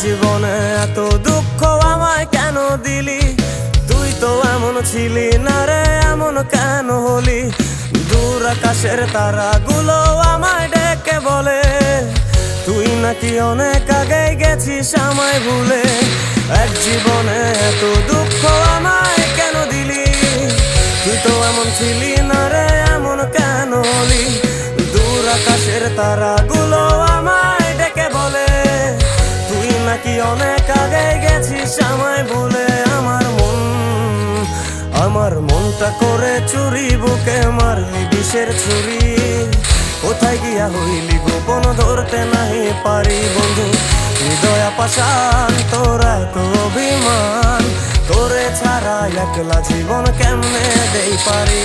জীবনে এত দুঃখ আমায় কেন দিলি? তুই তো এমন ছিলি না রে, এমন কেন হলি? দূর আকাশের তারাগুলো আমায় ডেকে বলে তুই নাকি অনেক আগে গেছিস আমায় ভুলে। এক জীবনে এত দুঃখ আমায় কেন দিলি? তুই তো এমন ছিলি না রে, এমন কেন হলি? দূর আকাশের তারাগুলো আমায় ডেকে বলে তুই নাকি অনেক আগে গেছিস আমায় ভুলে। আমার মনটা করে চুরি, বুকে মারলি বিষের ছুরি। কোথায় গিয়া হইলি গোপন ধরতে নাহি পারি বন্ধু। হৃদয়া পাষাণ তোর এত অভিমান, তোরে ছাড়া একলা জীবন কেমনে দেই পারি?